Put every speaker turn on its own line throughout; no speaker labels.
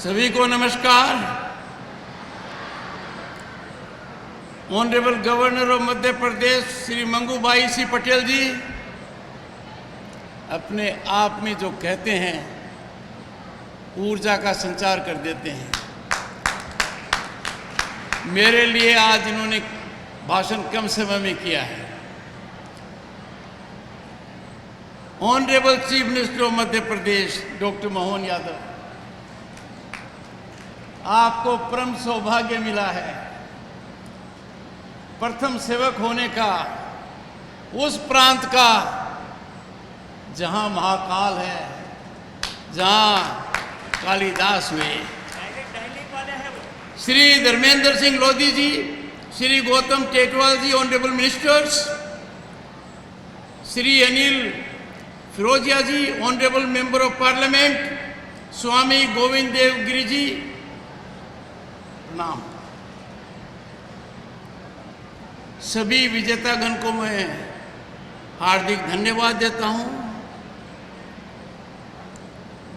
सभी को नमस्कार। Honourable governor of Madhya Pradesh Shri Mangu भाई सी पटेल जी अपने आप में जो कहते हैं ऊर्जा का संचार कर देते हैं। मेरे लिए आज इन्होंने भाषण कम समय में किया है। Honourable chief minister of Madhya Pradesh doctor Mohan Yadav, आपको परम सौभाग्य मिला है प्रथम सेवक होने का उस प्रांत का जहां महाकाल है, जहां कालिदास हुए। Shri Dharmendra Singh Lodhi ji, Shri Gautam Tetwal ji, honourable ministers, Shri Anil Firojiya ji, honourable member of parliament, Swami Govind Dev Giri ji, प्रणाम। सभी विजेतागण को मैं हार्दिक धन्यवाद देता हूं।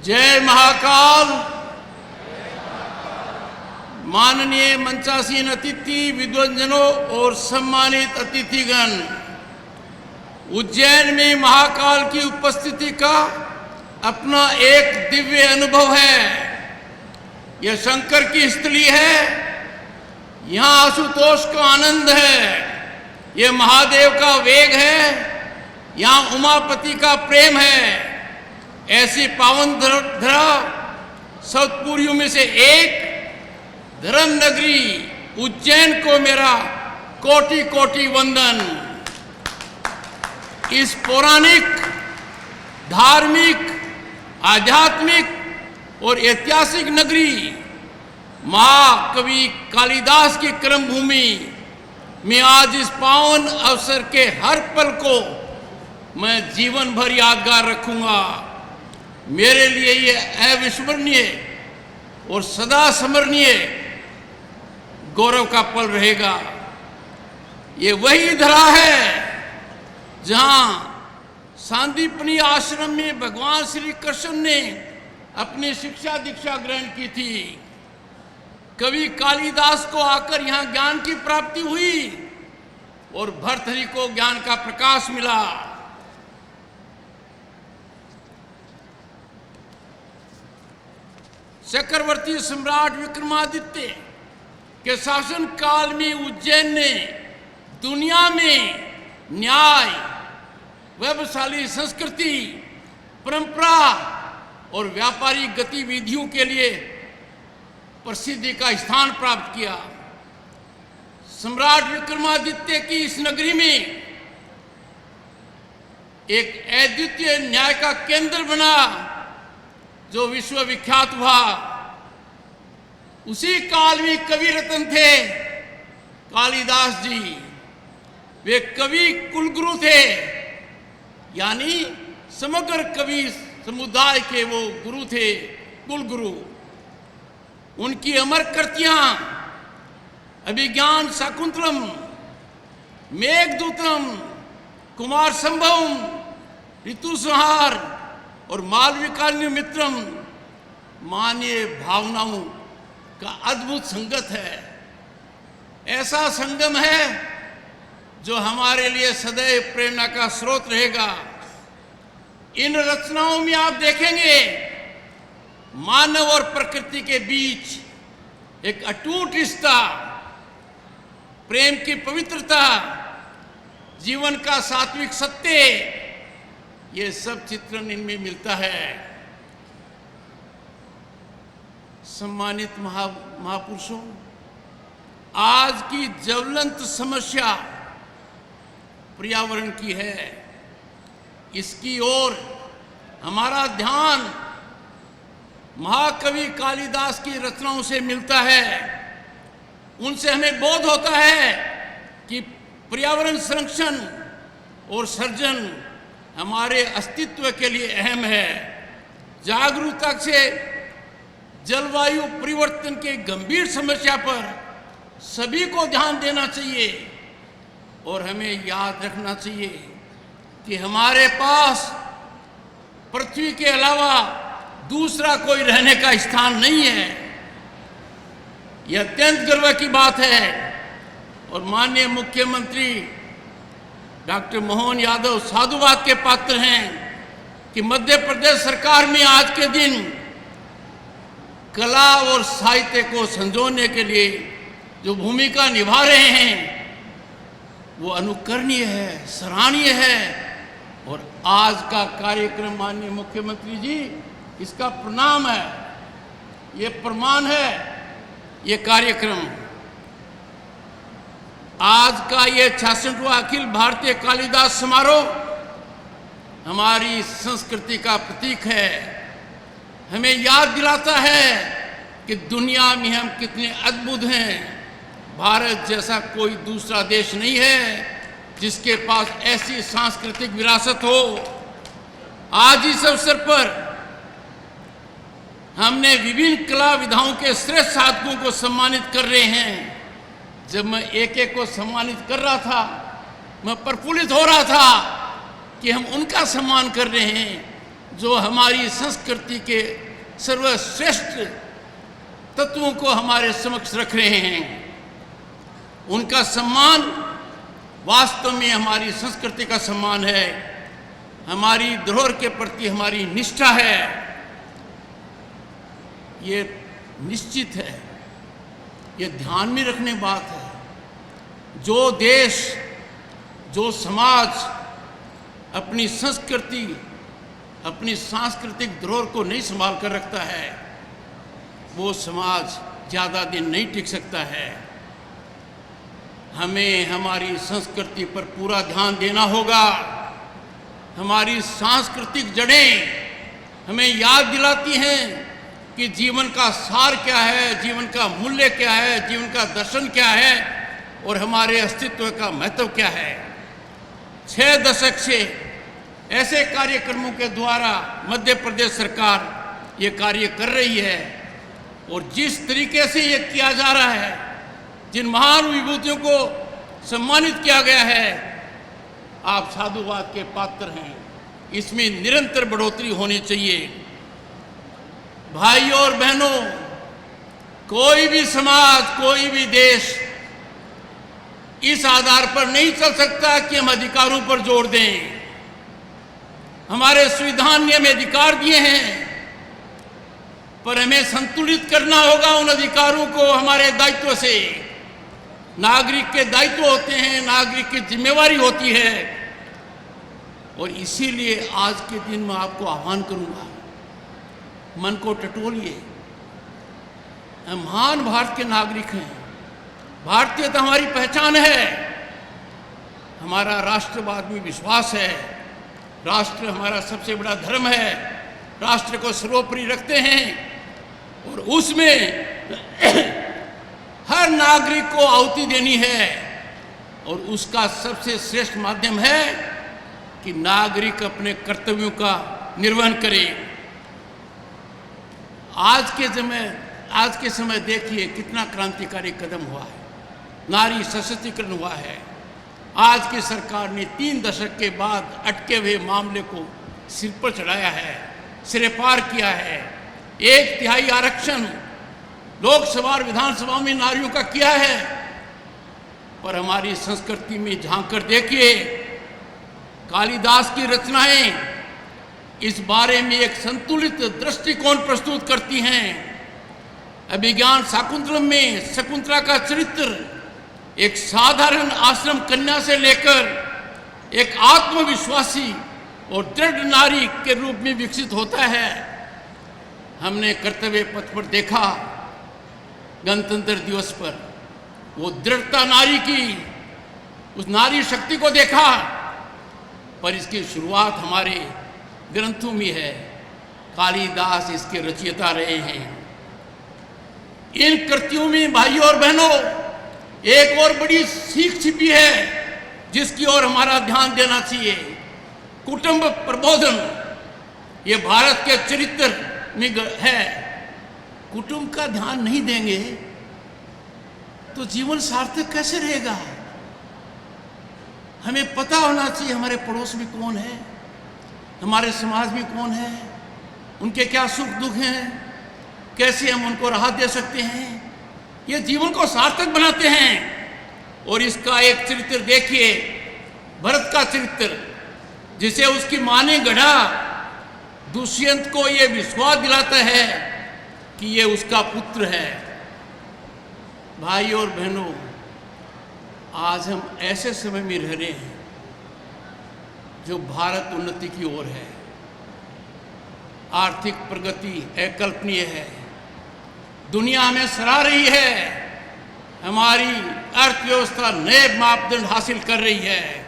जय महाकाल। माननीय मंचासीन अतिथि, विद्वजनों और सम्मानित अतिथिगण, उज्जैन में महाकाल की उपस्थिति का अपना एक दिव्य अनुभव है। यह शंकर की स्थली है, यहाँ आशुतोष का आनंद है, यह महादेव का वेग है, यहाँ उमापति का प्रेम है। ऐसी पावन धरा सतपुरियों में से एक धर्म नगरी उज्जैन को मेरा कोटि कोटि वंदन। इस पौराणिक, धार्मिक, आध्यात्मिक और ऐतिहासिक नगरी महाकवि कालिदास की कर्मभूमि में आज इस पावन अवसर के हर पल को मैं जीवन भर यादगार रखूंगा। मेरे लिए यह अविस्मरणीय और सदा स्मरणीय गौरव का पल रहेगा। ये वही धरा है जहां सांदीपनी आश्रम में भगवान श्री कृष्ण ने अपनी शिक्षा दीक्षा ग्रहण की थी। कवि कालिदास को आकर यहाँ ज्ञान की प्राप्ति हुई और भर्तृहरि को ज्ञान का प्रकाश मिला। चक्रवर्ती सम्राट विक्रमादित्य के शासन काल में उज्जैन ने दुनिया में न्याय, वैभवशाली संस्कृति, परंपरा और व्यापारिक गतिविधियों के लिए प्रसिद्धि का स्थान प्राप्त किया। सम्राट विक्रमादित्य की इस नगरी में एक अद्वितीय न्याय का केंद्र बना जो विश्व विख्यात हुआ। उसी काल में कवि रत्न थे कालिदास जी। वे कवि कुलगुरु थे, यानी समग्र कवि समुदाय के वो गुरु थे, कुलगुरु। उनकी अमर कृतियां अभिज्ञान शाकुंतलम, मेघदूतम, कुमार संभवम, ऋतुसंहार और मालविकाग्नि मित्रम मानवीय भावनाओं का अद्भुत संगत है। ऐसा संगम है जो हमारे लिए सदैव प्रेरणा का स्रोत रहेगा। इन रचनाओं में आप देखेंगे मानव और प्रकृति के बीच एक अटूट रिश्ता, प्रेम की पवित्रता, जीवन का सात्विक सत्य, ये सब चित्रण इनमें मिलता है। सम्मानित महापुरुषों, आज की ज्वलंत समस्या पर्यावरण की है। इसकी ओर हमारा ध्यान महाकवि कालिदास की रचनाओं से मिलता है। उनसे हमें बोध होता है कि पर्यावरण संरक्षण और सर्जन हमारे अस्तित्व के लिए अहम है। जागरूकता से जलवायु परिवर्तन के गंभीर समस्या पर सभी को ध्यान देना चाहिए और हमें याद रखना चाहिए कि हमारे पास पृथ्वी के अलावा दूसरा कोई रहने का स्थान नहीं है। यह अत्यंत गर्व की बात है और माननीय मुख्यमंत्री डॉक्टर मोहन यादव साधुवाद के पात्र हैं कि मध्य प्रदेश सरकार में आज के दिन कला और साहित्य को संजोने के लिए जो भूमिका निभा रहे हैं वो अनुकरणीय है, सराहनीय है। और आज का कार्यक्रम माननीय मुख्यमंत्री जी, इसका प्रणाम है, ये प्रमाण है। ये कार्यक्रम आज का ये 66वां अखिल भारतीय कालिदास समारोह हमारी संस्कृति का प्रतीक है। हमें याद दिलाता है कि दुनिया में हम कितने अद्भुत हैं। भारत जैसा कोई दूसरा देश नहीं है जिसके पास ऐसी सांस्कृतिक विरासत हो। आज इस अवसर पर हमने विभिन्न कला विधाओं के श्रेष्ठ साधकों को सम्मानित कर रहे हैं। जब मैं एक एक को सम्मानित कर रहा था, मैं प्रफुल्लित हो रहा था कि हम उनका सम्मान कर रहे हैं जो हमारी संस्कृति के सर्वश्रेष्ठ तत्वों को हमारे समक्ष रख रहे हैं। उनका सम्मान वास्तव में हमारी संस्कृति का सम्मान है, हमारी धरोहर के प्रति हमारी निष्ठा है। ये निश्चित है, ये ध्यान में रखने बात है। जो देश, जो समाज अपनी संस्कृति, अपनी सांस्कृतिक धरोहर को नहीं संभाल कर रखता है, वो समाज ज़्यादा दिन नहीं टिक सकता है। हमें हमारी संस्कृति पर पूरा ध्यान देना होगा। हमारी सांस्कृतिक जड़ें हमें याद दिलाती हैं कि जीवन का सार क्या है, जीवन का मूल्य क्या है, जीवन का दर्शन क्या है और हमारे अस्तित्व का महत्व क्या है। 6 दशक से ऐसे कार्यक्रमों के द्वारा मध्य प्रदेश सरकार ये कार्य कर रही है और जिस तरीके से ये किया जा रहा है, जिन महान विभूतियों को सम्मानित किया गया है, आप साधुवाद के पात्र हैं। इसमें निरंतर बढ़ोतरी होनी चाहिए। भाइयों और बहनों, कोई भी समाज, कोई भी देश इस आधार पर नहीं चल सकता कि हम अधिकारों पर जोर दें। हमारे संविधान ने हमें अधिकार दिए हैं, पर हमें संतुलित करना होगा उन अधिकारों को हमारे दायित्व से। नागरिक के दायित्व होते हैं, नागरिक की जिम्मेवारी होती है। और इसीलिए आज के दिन मैं आपको आह्वान करूंगा, मन को टटोलिए। हम महान भारत के नागरिक हैं। भारतीयता हमारी पहचान है। हमारा राष्ट्रवाद में विश्वास है। राष्ट्र हमारा सबसे बड़ा धर्म है। राष्ट्र को सर्वोपरि रखते हैं और उसमें हर नागरिक को आहुति देनी है और उसका सबसे श्रेष्ठ माध्यम है कि नागरिक अपने कर्तव्यों का निर्वहन करे। आज के समय देखिए कितना क्रांतिकारी कदम हुआ है। नारी सशक्तिकरण हुआ है। आज की सरकार ने 3 दशक के बाद अटके हुए मामले को सिर पर चढ़ाया है, सिरे पार किया है। 1/3 आरक्षण लोकसभा और विधानसभा में नारियों का किया है। पर हमारी संस्कृति में झांक कर देखिए, कालिदास की रचनाएं इस बारे में एक संतुलित दृष्टिकोण प्रस्तुत करती हैं। अभिज्ञान शाकुंतलम में शकुंतला का चरित्र एक साधारण आश्रम कन्या से लेकर एक आत्मविश्वासी और दृढ़ नारी के रूप में विकसित होता है। हमने कर्तव्य पथ पर देखा, गणतंत्र दिवस पर वो दृढ़ता नारी की, उस नारी शक्ति को देखा। पर इसकी शुरुआत हमारे ग्रंथों में है। कालिदास इसके रचयिता रहे हैं। इन कृतियों में भाइयों और बहनों एक और बड़ी सीख छिपी है जिसकी ओर हमारा ध्यान देना चाहिए। कुटुंब प्रबोधन ये भारत के चरित्र में है। कुटुंब का ध्यान नहीं देंगे तो जीवन सार्थक कैसे रहेगा। हमें पता होना चाहिए हमारे पड़ोस में कौन है, हमारे समाज में कौन है, उनके क्या सुख दुख हैं, कैसे हम उनको राहत दे सकते हैं, ये जीवन को सार्थक बनाते हैं। और इसका एक चरित्र देखिए, भरत का चरित्र, जिसे उसकी मां ने गढ़ा, दुष्यंत को ये विश्वास दिलाता है कि ये उसका पुत्र है। भाई और बहनों, आज हम ऐसे समय में रह रहे हैं जो भारत उन्नति की ओर है। आर्थिक प्रगति अकल्पनीय है, दुनिया हमें सराह रही है, हमारी अर्थव्यवस्था नए मापदंड हासिल कर रही है।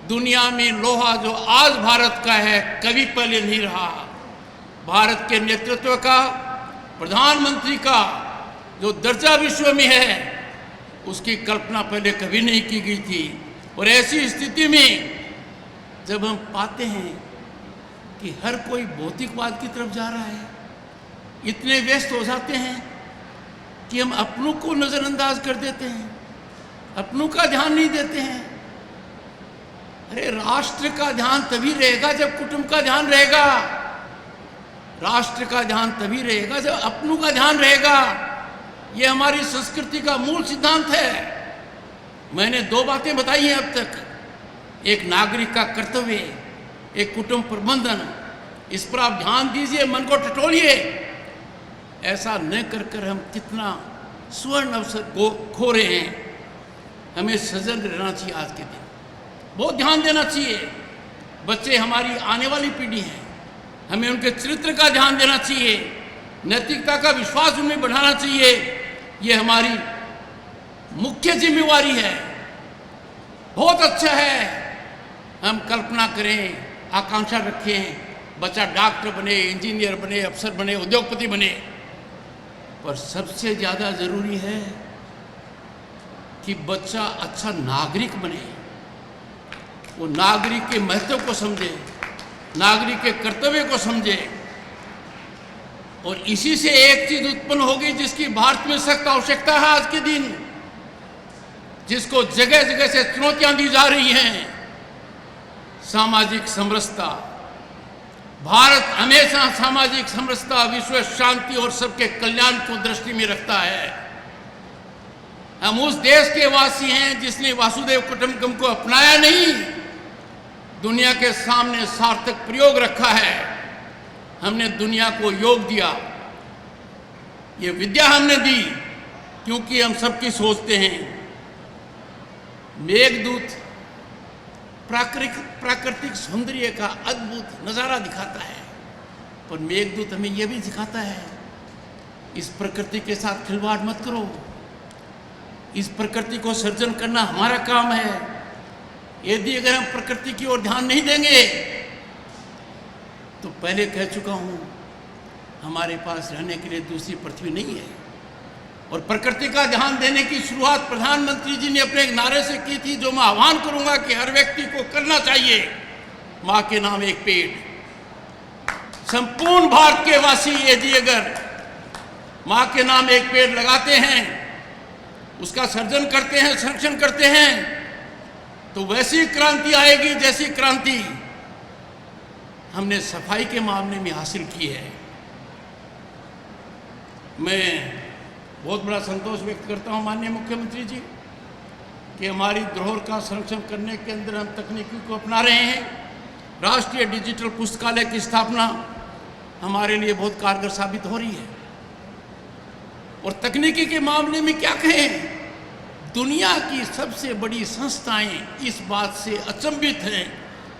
दुनिया में लोहा जो आज भारत का है, कभी पहले नहीं रहा। भारत के नेतृत्व का, प्रधानमंत्री का जो दर्जा विश्व में है, उसकी कल्पना पहले कभी नहीं की गई थी। और ऐसी स्थिति में जब हम पाते हैं कि हर कोई भौतिकवाद की तरफ जा रहा है, इतने व्यस्त हो जाते हैं कि हम अपनों को नज़रअंदाज कर देते हैं, अपनों का ध्यान नहीं देते हैं। अरे राष्ट्र का ध्यान तभी रहेगा जब कुटुंब का ध्यान रहेगा, राष्ट्र का ध्यान तभी रहेगा जब अपनों का ध्यान रहेगा। ये हमारी संस्कृति का मूल सिद्धांत है। मैंने 2 बातें बताई हैं अब तक, एक नागरिक का कर्तव्य, एक कुटुंब प्रबंधन। इस पर आप ध्यान दीजिए, मन को टटोलिए। ऐसा न कर कर हम कितना स्वर्ण अवसर को खो रहे हैं। हमें सजग रहना चाहिए, आज के दिन बहुत ध्यान देना चाहिए। बच्चे हमारी आने वाली पीढ़ी हैं, हमें उनके चरित्र का ध्यान देना चाहिए, नैतिकता का विश्वास उनमें बढ़ाना चाहिए। ये हमारी मुख्य जिम्मेवारी है। बहुत अच्छा है हम कल्पना करें, आकांक्षा रखें, बच्चा डॉक्टर बने, इंजीनियर बने, अफसर बने, उद्योगपति बने, पर सबसे ज़्यादा ज़रूरी है कि बच्चा अच्छा नागरिक बने। वो नागरिक के महत्व को समझे, नागरिक के कर्तव्य को समझे। और इसी से एक चीज उत्पन्न होगी जिसकी भारत में सख्त आवश्यकता है आज के दिन, जिसको जगह जगह से चुनौतियां दी जा रही हैं, सामाजिक समरसता। भारत हमेशा सामाजिक समरसता, विश्व शांति और सबके कल्याण को दृष्टि में रखता है। हम उस देश के वासी हैं जिसने वासुदेव कुटुंबकम को अपनाया नहीं, दुनिया के सामने सार्थक प्रयोग रखा है। हमने दुनिया को योग दिया, ये विद्या हमने दी, क्योंकि हम सबकी सोचते हैं। मेघदूत प्राकृतिक सौंदर्य का अद्भुत नज़ारा दिखाता है, पर मेघदूत हमें यह भी दिखाता है, इस प्रकृति के साथ खिलवाड़ मत करो। इस प्रकृति को सर्जन करना हमारा काम है। यदि अगर हम प्रकृति की ओर ध्यान नहीं देंगे, तो पहले कह चुका हूं, हमारे पास रहने के लिए दूसरी पृथ्वी नहीं है। और प्रकृति का ध्यान देने की शुरुआत प्रधानमंत्री जी ने अपने एक नारे से की थी, जो मैं आह्वान करूंगा कि हर व्यक्ति को करना चाहिए। मां के नाम एक पेड़। संपूर्ण भारत के वासी यदि अगर मां के नाम एक पेड़ लगाते हैं, उसका सर्जन करते हैं, संरक्षण करते हैं, तो वैसी क्रांति आएगी जैसी क्रांति हमने सफाई के मामले में हासिल की है। मैं बहुत बड़ा संतोष व्यक्त करता हूं माननीय मुख्यमंत्री जी कि हमारी धरोहर का संरक्षण करने के अंदर हम तकनीकी को अपना रहे हैं। राष्ट्रीय डिजिटल पुस्तकालय की स्थापना हमारे लिए बहुत कारगर साबित हो रही है। और तकनीकी के मामले में क्या कहें, दुनिया की सबसे बड़ी संस्थाएं इस बात से अचंभित हैं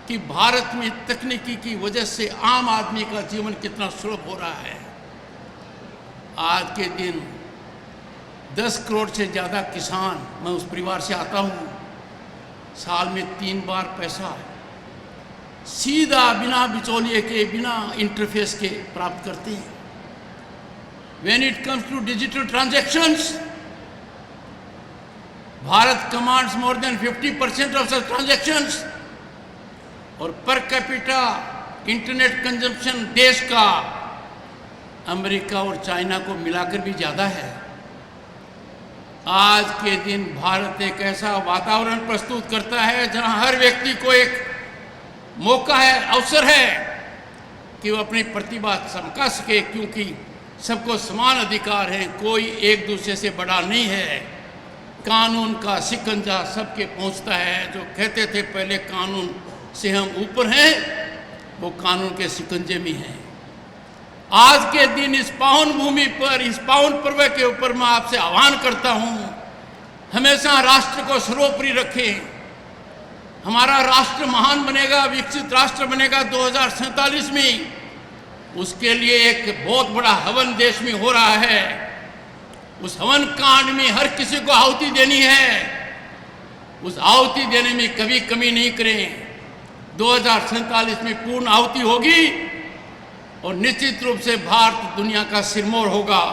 कि भारत में तकनीकी की वजह से आम आदमी का जीवन कितना सुलभ हो रहा है। आज के दिन 10 करोड़ से ज़्यादा किसान, मैं उस परिवार से आता हूँ, साल में 3 बार पैसा सीधा बिना बिचौलिए के, बिना इंटरफेस के प्राप्त करते हैं। When it comes to digital transactions, Bharat commands more than 50% of such transactions। और पर कैपिटा इंटरनेट कंजम्पशन देश का अमेरिका और चाइना को मिलाकर भी ज़्यादा है। आज के दिन भारत एक ऐसा वातावरण प्रस्तुत करता है जहां हर व्यक्ति को एक मौका है, अवसर है कि वो अपनी प्रतिभा चमका सके, क्योंकि सबको समान अधिकार है, कोई एक दूसरे से बड़ा नहीं है। कानून का शिकंजा सबके पहुंचता है। जो कहते थे पहले कानून से हम ऊपर हैं, वो कानून के शिकंजे में हैं। आज के दिन इस पावन भूमि पर, इस पावन पर्व के ऊपर मैं आपसे आह्वान करता हूं, हमेशा राष्ट्र को सर्वोपरि रखें। हमारा राष्ट्र महान बनेगा, विकसित राष्ट्र बनेगा 2047 में। उसके लिए एक बहुत बड़ा हवन देश में हो रहा है। उस हवन कांड में हर किसी को आहुति देनी है। उस आहुति देने में कभी कमी नहीं करें। 2047 में पूर्ण आहुति होगी और निश्चित रूप से भारत दुनिया का सिरमौर होगा।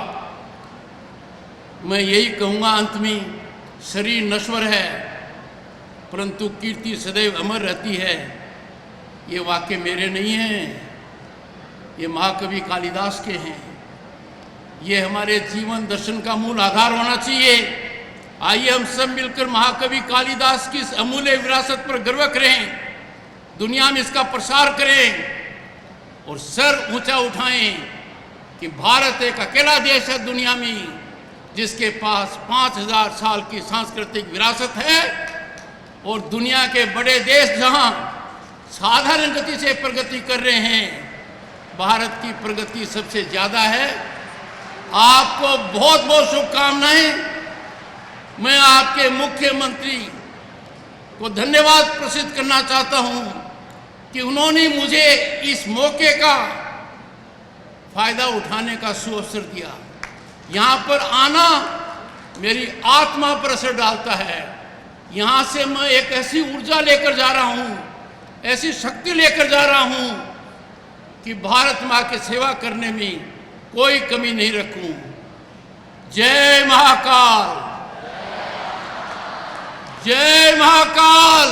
मैं यही कहूँगा अंत में, शरीर नश्वर है परंतु कीर्ति सदैव अमर रहती है। ये वाक्य मेरे नहीं हैं, ये महाकवि कालिदास के हैं। ये हमारे जीवन दर्शन का मूल आधार होना चाहिए। आइए हम सब मिलकर महाकवि कालिदास की इस अमूल्य विरासत पर गर्व करें, दुनिया में इसका प्रसार करें और सर ऊंचा उठाएं कि भारत एक अकेला देश है दुनिया में जिसके पास 5000 साल की सांस्कृतिक विरासत है। और दुनिया के बड़े देश जहां साधारण गति से प्रगति कर रहे हैं, भारत की प्रगति सबसे ज़्यादा है। आपको बहुत बहुत शुभकामनाएं। मैं आपके मुख्यमंत्री को धन्यवाद प्रसिद्ध करना चाहता हूं कि उन्होंने मुझे इस मौके का फायदा उठाने का सुअवसर दिया। यहाँ पर आना मेरी आत्मा पर असर डालता है। यहाँ से मैं एक ऐसी ऊर्जा लेकर जा रहा हूँ, ऐसी शक्ति लेकर जा रहा हूँ कि भारत माँ की सेवा करने में कोई कमी नहीं रखूं। जय महाकाल, जय महाकाल।